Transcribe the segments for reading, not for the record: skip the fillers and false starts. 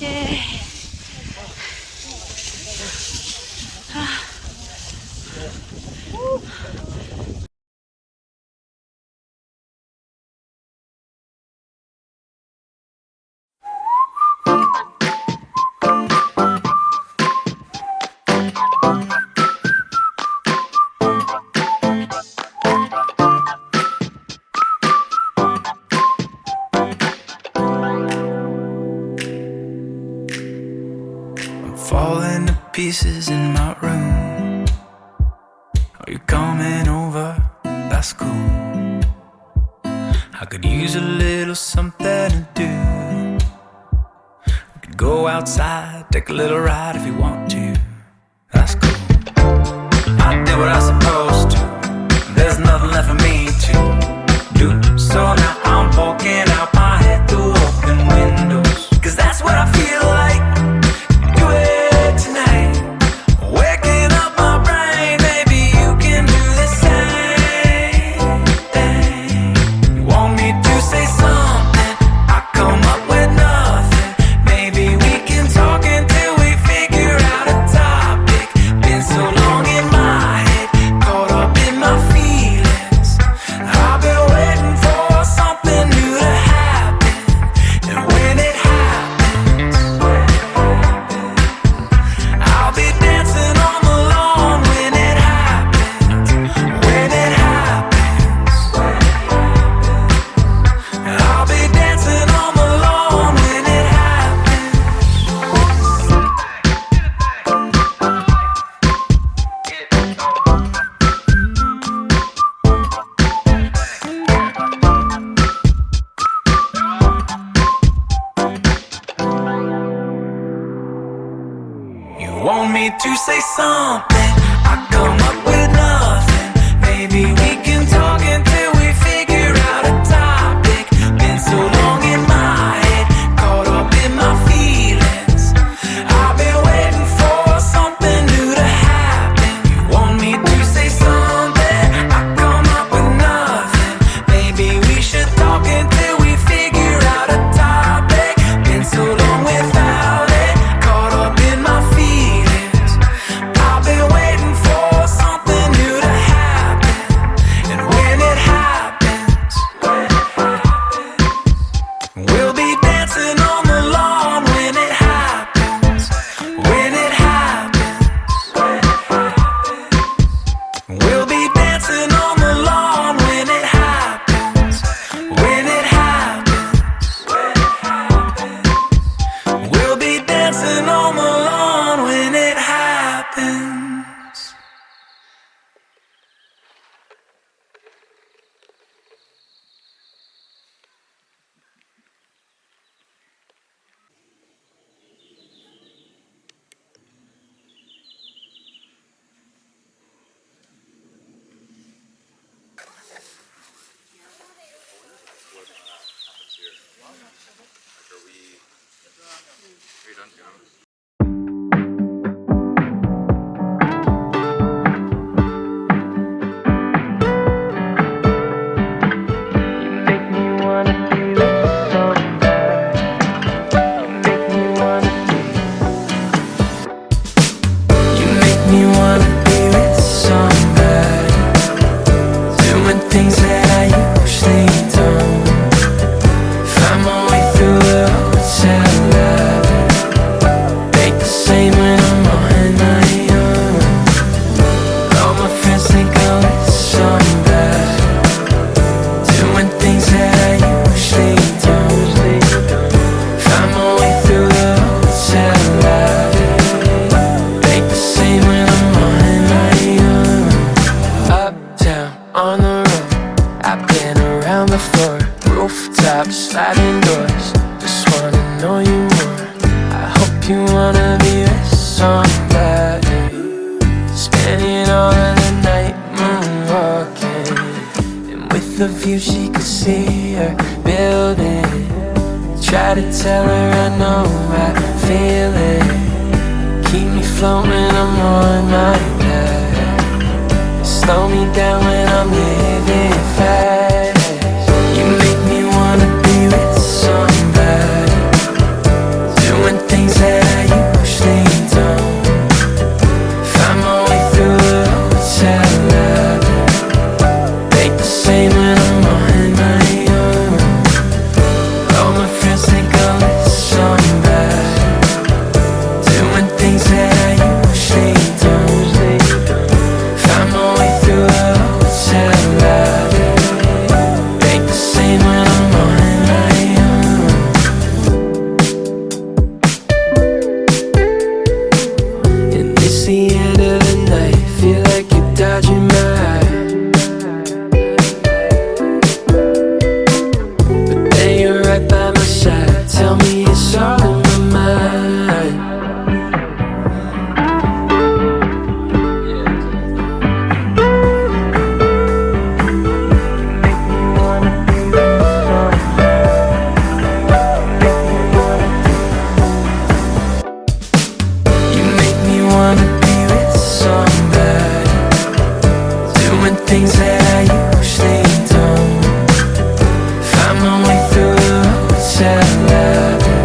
예. Falling to pieces in my room. Are you coming over? That's cool. I could use a little something to do. We could go outside, take a little ride if you want to. That's cool. I did what I was supposed to. There's nothing left for me to do. So now I'm poking out my head through open windows. 'Cause that's what I feel like. Do it tonight. Waking up my brain, maybe you can do the same thing. You want me to say something, I come up with nothing. Maybe we can talk until we figure out a topic. Been so long in my head, caught up in my feelings. I've been waiting for something new to happen. And when it happens, I'll be dancing on the lawn when it happens. When it happens, I'll be dancing on the lawn when it happens. You want me to say something, I come up with nothing. Maybe we can talk until we figure out a topic. Been so long in my head, caught up in my feelings. I've been waiting for something new to happen. You want me to say something, I come up with nothing. Maybe we should talk until we figure out a topic. Been so long without it, caught up in my feelings. I've been waiting for something new to happen. And when it happens, we'll be dancing on the lawn when it happens. When it happens, we'll be dancing on the lawn when it happens. When it happens, we'll be dancing on the lawn when it happens. You make me wanna be with somebody, doing things that I usually don't. Find my way through the hotel lobby, make the same when I'm on my own. All my friends think I'm with somebody, doing things that I usually don't. Find my way through the hotel lobby, make the same when I'm on my own. Up, down, on the road, I've been around before. Rooftops, sliding doors, just wanna know you more. I hope you wanna be with somebody, spending all of the night moonwalking. And with the view she could see her building. Try to tell her I know I feel it. Keep me floating when I'm on my back. Slow me down when I'm living fast. You make me wanna be with somebody, ladder.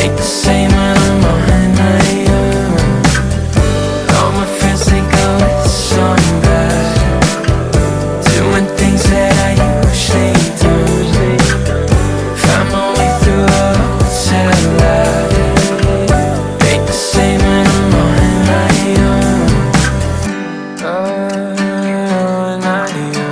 Ain't the same when I'm on my own. All my friends think I was some bad, doing things that I usually don't. Found my way through a hotel ladder. Ain't the same when I'm on my own. On my own.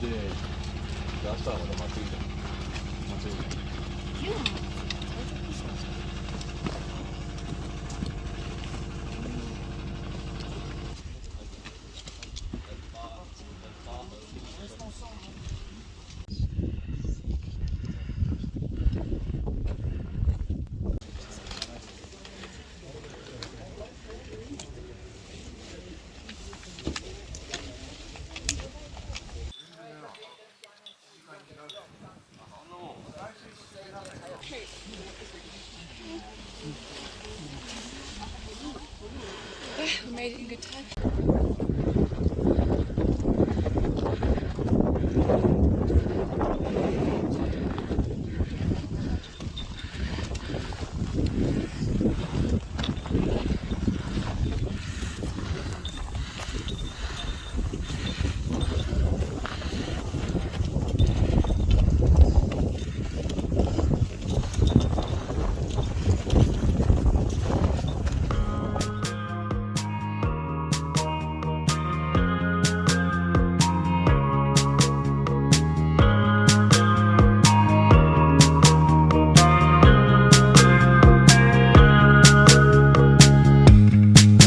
で、明日はまた祭りだ。祭り。今日も到着しました。We made it in good time.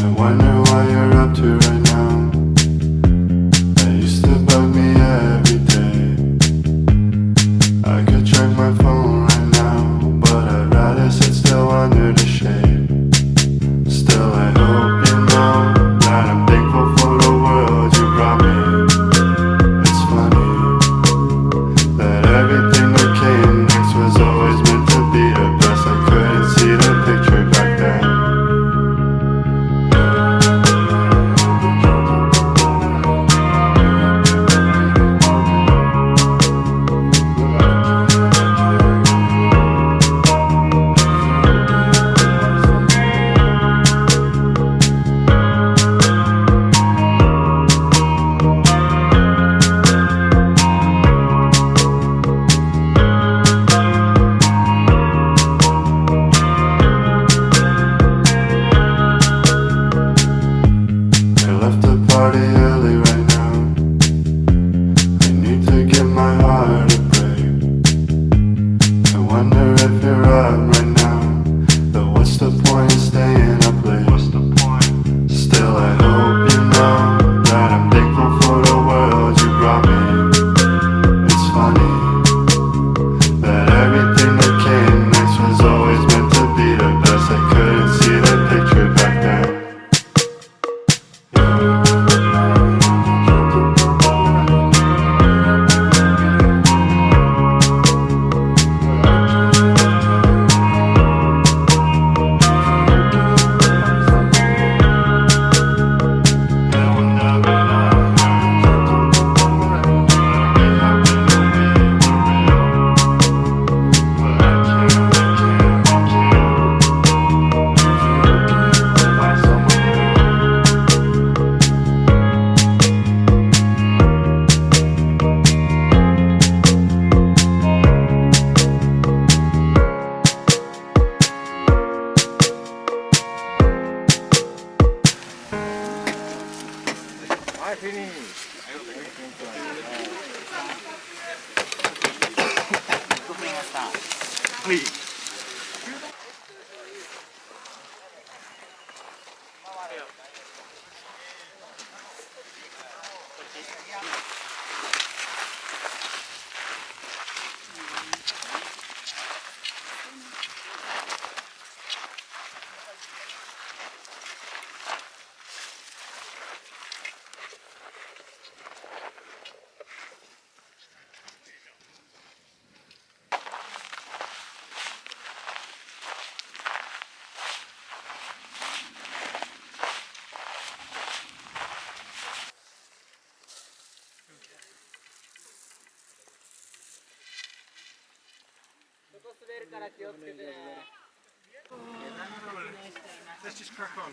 I wonder what you're up to right now. That used to bug me every day. I could check my phone right now, but I'd rather sit still under the shade. Still, I hope you know that I'm thankful for the world you brought me. It's funny that everything that came next was always meant to be the best. I couldn't see the picture back then. I left the party early right now. I need to give my heart a break. I wonder if you're up right now. But what's the point of staying up late? Still, I hope you know that I'm thankful for the world you brought me. It's funny that everything that came next was always meant to be the best. I couldn't see the picture back then. Let's just crack on.